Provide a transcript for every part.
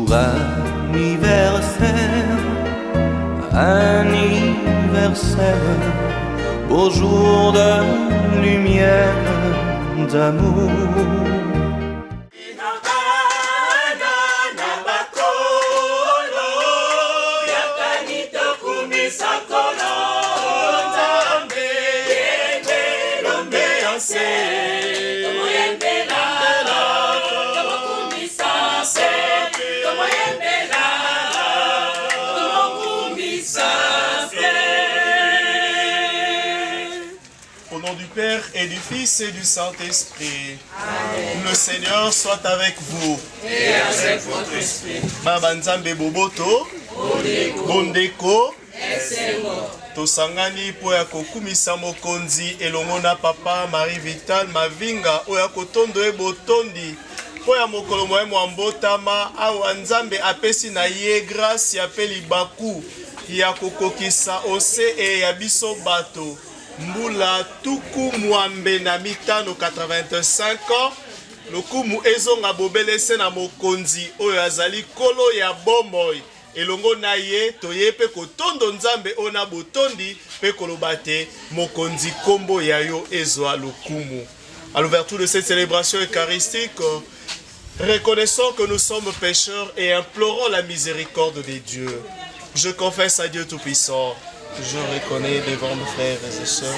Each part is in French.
Jour anniversaire, anniversaire, beau jour de lumière, d'amour. Au nom du Père et du Fils et du Saint-Esprit. Le Seigneur soit avec vous. Et avec votre esprit. Baba Nzambe Boboto, Bondeko, tosangani po ya kokumisa mokonzi elongo na papa Marie Vital Mavinga oya kotondo ebotondi po ya mokolo moye mwambotama awa Nzambe apesi na ye grâce ya pe libaku ya kokokisa ose e ya biso bato mbula tuku mwambe na mitano 85 ans lokumu ezonga bobelese na mokonzi oyo azali kolo ya bomoi elongo na ye toye pe kotondo Nzambe ona botondi pe kolobate mokonzi kombo ya yo ezwa lokumu. À l'ouverture de cette célébration eucharistique, reconnaissons que nous sommes pécheurs et implorons la miséricorde de Dieu. Je confesse à Dieu Tout-Puissant, je reconnais devant mes frères et sœurs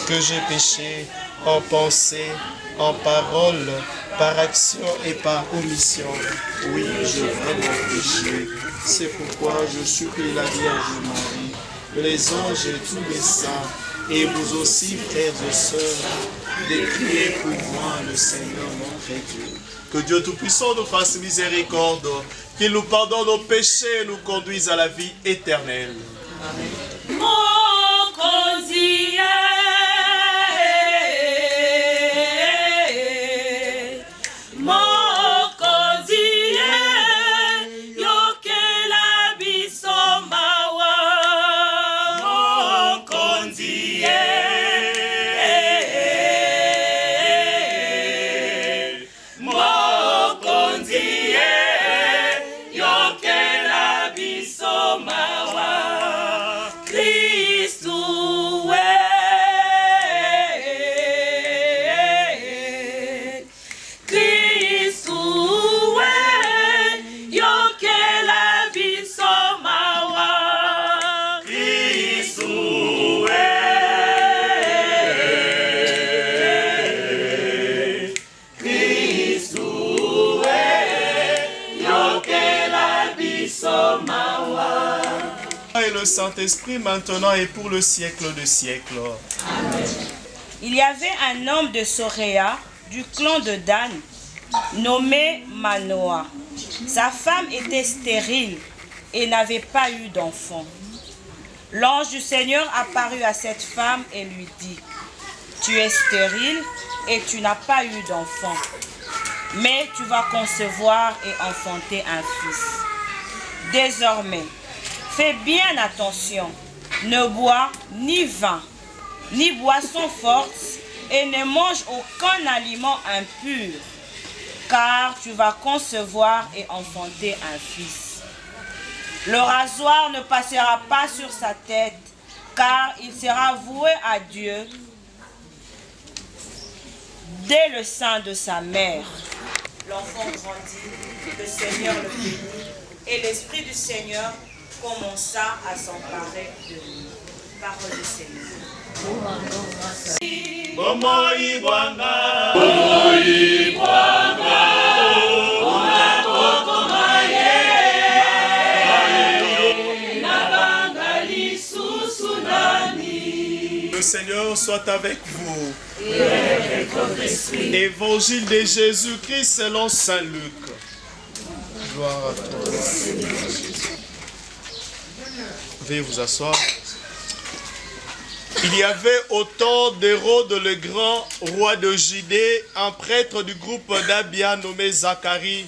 que j'ai péché en pensée, en parole, par action et par omission. Oui, j'ai vraiment péché. C'est pourquoi je supplie la Vierge Marie, les anges et tous les saints, et vous aussi, frères et sœurs, de prier pour moi, le Seigneur notre Dieu. Que Dieu Tout-Puissant nous fasse miséricorde, qu'il nous pardonne nos péchés et nous conduise à la vie éternelle. Amen. Et le Saint-Esprit maintenant et pour le siècle des siècles. Amen. Il y avait un homme de Soréa, du clan de Dan, nommé Manoah. Sa femme était stérile et n'avait pas eu d'enfant. L'ange du Seigneur apparut à cette femme et lui dit, « Tu es stérile et tu n'as pas eu d'enfant, mais tu vas concevoir et enfanter un fils. Désormais, fais bien attention, ne bois ni vin, ni boisson forte, et ne mange aucun aliment impur, car tu vas concevoir et enfanter un fils. Le rasoir ne passera pas sur sa tête, car il sera voué à Dieu dès le sein de sa mère. » L'enfant grandit, le Seigneur le bénit, et l'Esprit du Seigneur commença à s'emparer de lui. Parole du Seigneur. Le Seigneur soit avec vous. Et avec votre esprit. Évangile de Jésus-Christ selon Saint Luc. Gloire à toi, Seigneur Jésus. Veuillez vous asseoir. Il y avait au temps d'Hérode le grand, roi de Judée, un prêtre du groupe d'Abia nommé Zacharie.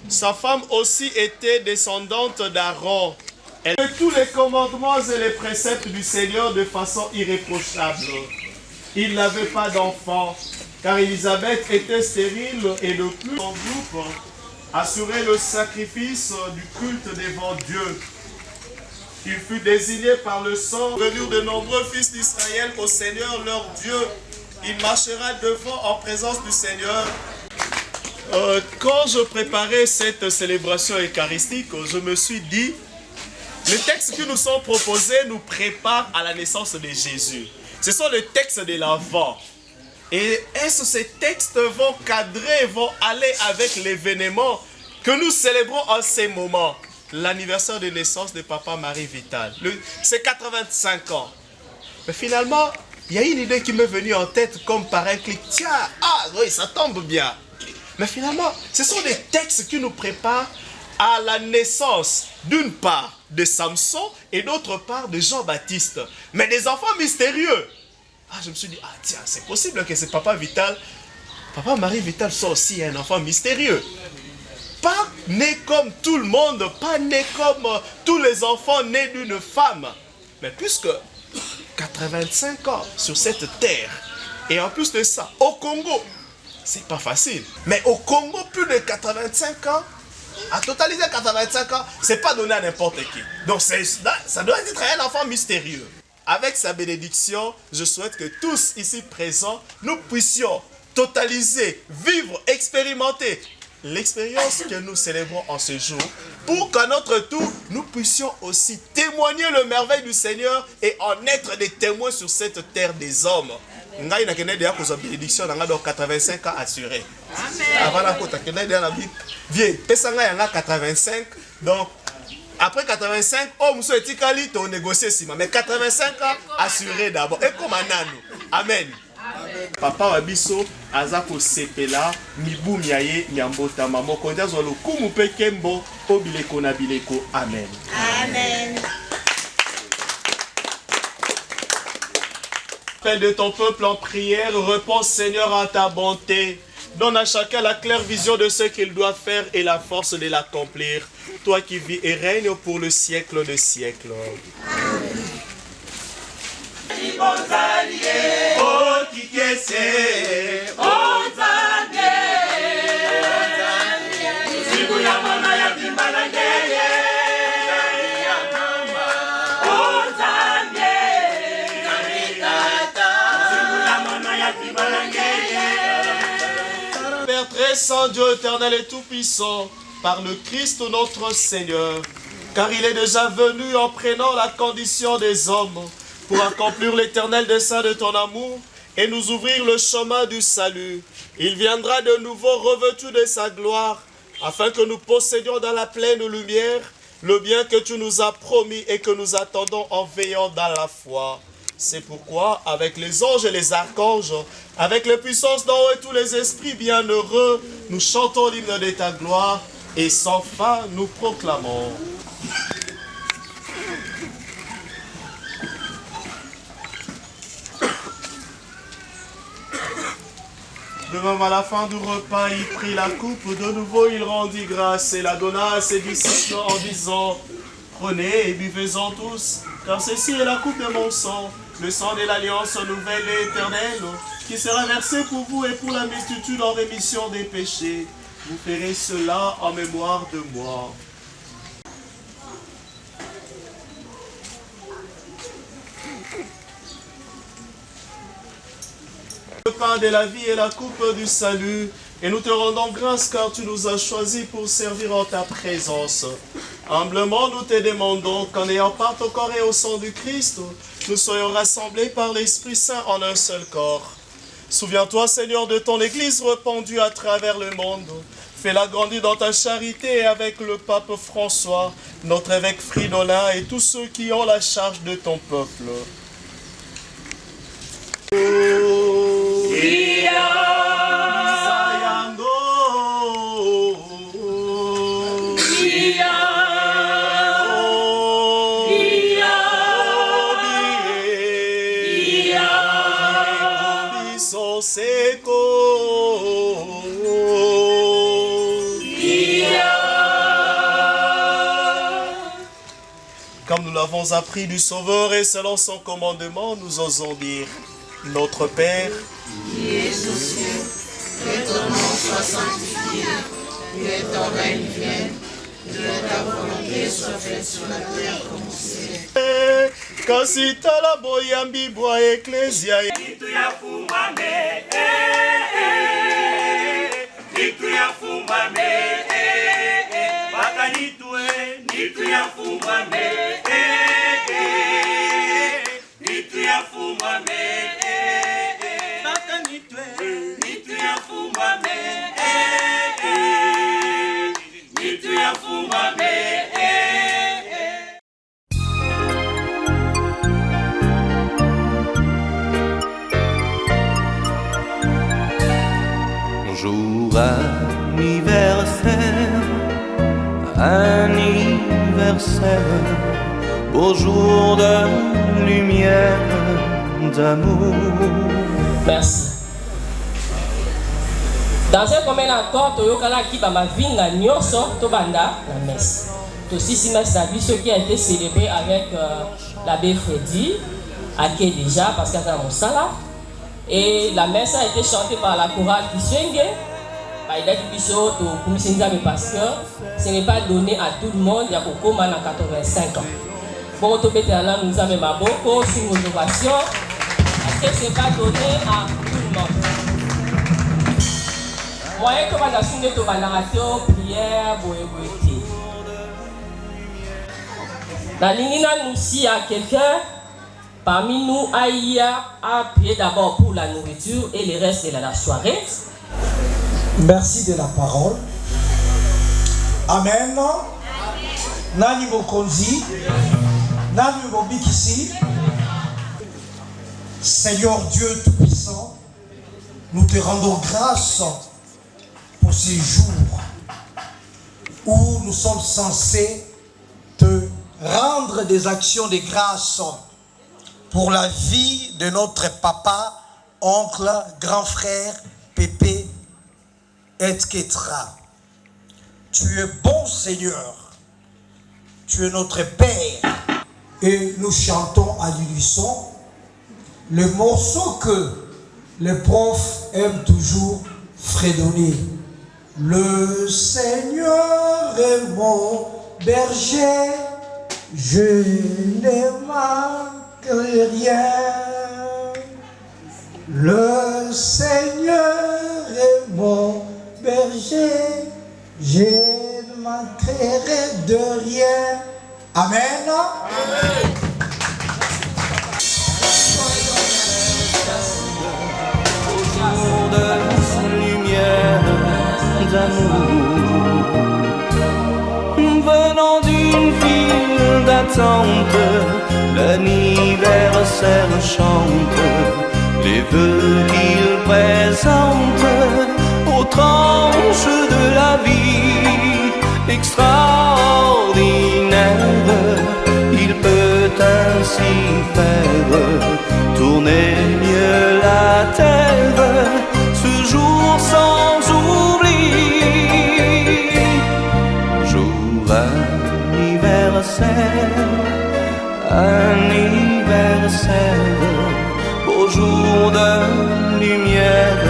Sa femme aussi était descendante d'Aaron. Elle avait tous les commandements et les préceptes du Seigneur de façon irréprochable. Il n'avait pas d'enfant, car Élisabeth était stérile et de plus en groupe assurer le sacrifice du culte devant Dieu. Il fut désigné par le sang venu de nombreux fils d'Israël au Seigneur leur Dieu. Il marchera devant en présence du Seigneur. Quand je préparais cette célébration eucharistique, je me suis dit, les textes qui nous sont proposés nous préparent à la naissance de Jésus. Ce sont les textes de l'Avent. Et est-ce que ces textes vont cadrer, vont aller avec l'événement que nous célébrons en ces moments? L'anniversaire de naissance de Papa Marie Vital. C'est 85 ans. Mais finalement, il y a une idée qui m'est venue en tête comme par un clic. Tiens, oui, ça tombe bien. Mais finalement, ce sont des textes qui nous préparent à la naissance, d'une part, de Samson et d'autre part, de Jean-Baptiste. Mais des enfants mystérieux. Je me suis dit, tiens, c'est possible que c'est Papa Vital. Papa Marie Vital soit aussi un enfant mystérieux. Pas né comme tout le monde, pas né comme tous les enfants nés d'une femme. Mais puisque 85 ans sur cette terre, et en plus de ça, au Congo, c'est pas facile. Mais au Congo, plus de 85 ans, à totaliser 85 ans, c'est pas donné à n'importe qui. Donc ça doit être un enfant mystérieux. Avec sa bénédiction, je souhaite que tous ici présents, nous puissions totaliser, vivre, expérimenter l'expérience que nous célébrons en ce jour, pour qu'à notre tour, nous puissions aussi témoigner le merveille du Seigneur et en être des témoins sur cette terre des hommes. Nous avons une bénédiction dans 85 ans assuré. Avant la côte, vieux, 85, donc après 85, oh, monsieur Etikali, tu as négocié, mais 85 ans assuré d'abord. Et comme un amen. Papa Wabiso, Azako Sepela, Mibu Miaye, Nyambota, Mamo, Kondiazo, Kumu Pekembo, Obileko Nabileko. Amen. Amen. Appel de ton peuple en prière, réponds Seigneur à ta bonté. Donne à chacun la claire vision de ce qu'il doit faire et la force de l'accomplir. Toi qui vis et règnes pour le siècle des siècles. Père très saint, Dieu éternel et tout-puissant, par le Christ notre Seigneur, car il est déjà venu en prenant la condition des hommes pour accomplir l'éternel dessein de ton amour et nous ouvrir le chemin du salut. Il viendra de nouveau revêtu de sa gloire, afin que nous possédions dans la pleine lumière le bien que tu nous as promis et que nous attendons en veillant dans la foi. C'est pourquoi, avec les anges et les archanges, avec les puissances d'en haut et tous les esprits bienheureux, nous chantons l'hymne de ta gloire et sans fin nous proclamons. De même à la fin du repas, il prit la coupe, de nouveau il rendit grâce et la donna à ses disciples en disant: prenez et buvez-en tous, car ceci est la coupe de mon sang, le sang de l'alliance nouvelle et éternelle, qui sera versé pour vous et pour la multitude en rémission des péchés. Vous ferez cela en mémoire de moi. Le pain de la vie et la coupe du salut, et nous te rendons grâce car tu nous as choisis pour servir en ta présence. Humblement nous te demandons qu'en ayant part au corps et au sang du Christ, nous soyons rassemblés par l'Esprit Saint en un seul corps. Souviens-toi, Seigneur, de ton Église répandue à travers le monde. Fais-la grandir dans ta charité avec le pape François, notre évêque Fridolin et tous ceux qui ont la charge de ton peuple. Comme nous l'avons appris du Sauveur et selon son commandement, nous osons dire: Notre Père, qui es aux cieux, que ton nom soit sanctifié, que ton règne vienne, que ta volonté soit faite sur la terre comme au ciel. Kasi tala boyambi bwa eklezia. Nitu ya fumame, nitu ya fumame, baka nitu ya fumame, nitu ya fumame, baka nitu ya fumame, nitu ya fumame. Jour anniversaire, anniversaire, beau jour de lumière, d'amour. Merci. Dans un commun accord, Toyokala qui ma vinga nyoso tobanda la messe. Aussi si messe la vie ce qui a été célébré avec l'abbé Freddy, à qui déjà parce qu'il y a mon sala. Et la messe a été chantée par la chorale Kiswenge. Il a dit parce que ce n'est pas donné à tout le monde. Il y a beaucoup de 85 ans. Bon, nous avons beaucoup sur nos innovations parce que ce n'est pas donné à tout le monde. Moyen que nous avons narration, prière, boéboété. La ligne nous si à quelqu'un. Parmi nous, Aïa a prié d'abord pour la nourriture et le reste de la soirée. Merci de la parole. Amen. Nani Mokonzi, Nani Mobikisi. Seigneur Dieu Tout-Puissant, nous te rendons grâce pour ces jours où nous sommes censés te rendre des actions de grâce pour la vie de notre papa, oncle, grand frère, Pépé, etc. Tu es bon Seigneur, tu es notre Père. Et nous chantons à l'unisson le morceau que les profs aiment toujours fredonner. Le Seigneur est mon berger, je ne manquerai rien. Le Seigneur est mon berger, je ne manquerai de rien. Amen. Amen. Au jour de lumière, d'amour, venant d'une file d'attente, l'anniversaire chante les vœux qu'il présente aux tranches de la vie extraordinaire. Il peut ainsi faire tourner mieux la terre, ce jour sans oubli. Jour anniversaire, anniversaire, beau jour de lumière,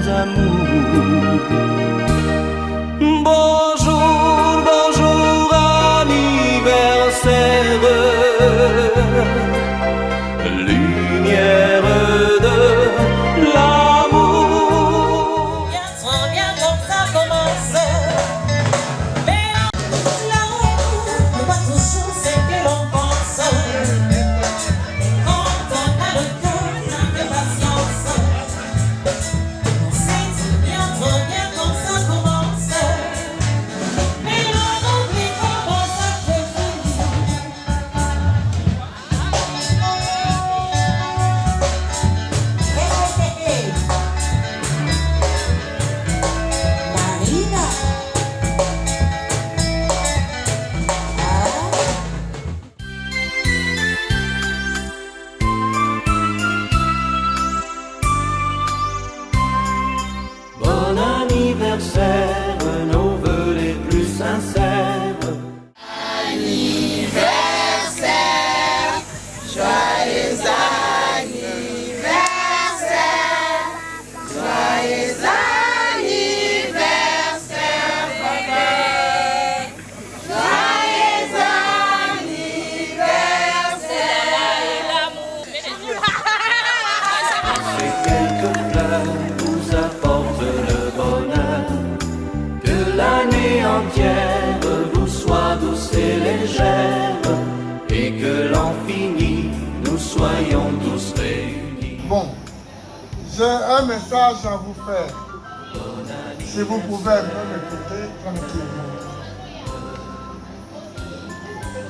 d'amour. Bonjour, bonjour, anniversaire, lumière de l'amour. Trop bien comme ça commence. Mais là-haut, n'est pas toujours ce que l'on pense. Quand on a le cœur plein de patience, on sait bien trop bien comment Bon, j'ai un message à vous faire. Si vous pouvez me écouter tranquillement.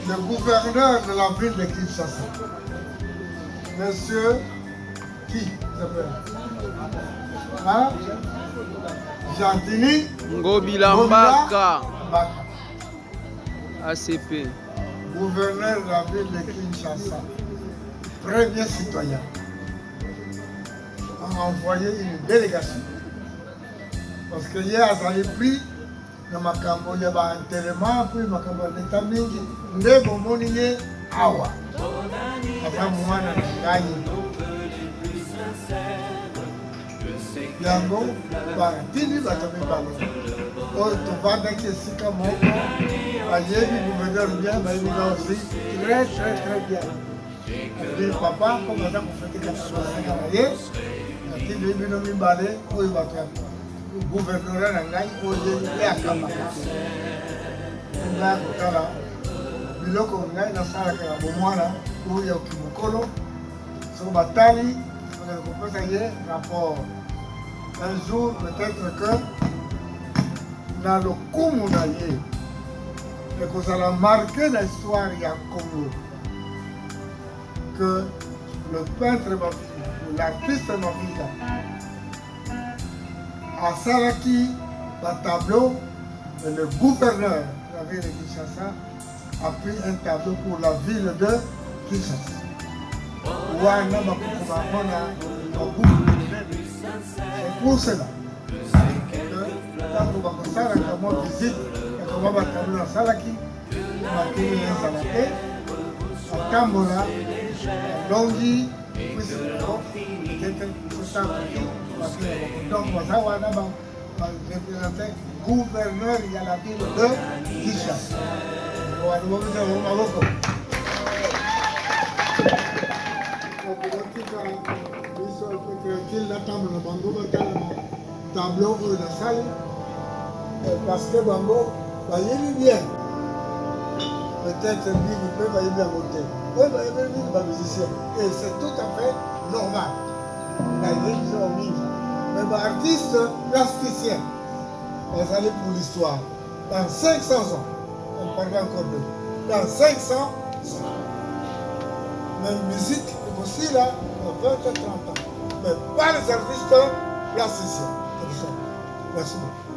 Le gouverneur de la ville de Kinshasa, monsieur, qui s'appelle hein? Gentili Ngobilambaka ACP, gouverneur de la ville de Kinshasa, premier citoyen, a envoyé une délégation. Parce que hier, ça a pris le makambo, il y a un tellement, puis le makambo d'État mingi, nde bomoni awa. Après, moi, je gagne. Yango, tini batomi balo. Oyo tovandaki esika moko, bayebi gouverneur bien, bayebi nga aussi, très bien. Et papa, comme aza kofete kasi basika na ye, atindi bino mibale, oyo bato ya gouverneur na ngai, oyo ye akamaka. Nga kotala, biloko ngai nasalaka na bomwana, oyo ya kimokolo, soko batali, kopesa ye rapport. Un jour, peut-être que dans le Koumou naye, et que ça a marqué l'histoire du Congo, que le peintre Mafika, ou l'artiste Mafika, à Saraki, le tableau, et le gouverneur de la ville de Kinshasa a pris un tableau pour la ville de Kinshasa. C'est pour cela que quand on va faire la visite, on va tableau à Salaki, à Tambola, à Longi, donc on va représenter gouverneur de la ville de Kinshasa. Tableau de la salle parce que Bango va y bien. Peut-être lui il peut va y bien voter. Oui, va y bien musicien. Et c'est tout à fait normal. Mais l'artiste plasticien, on allait pour l'histoire. Dans 500 ans, on parlera encore de. Dans 500 ans, mais la musique est aussi là, dans 20 à 30 ans. Mais pas les artistes plasticiens. Merci beaucoup.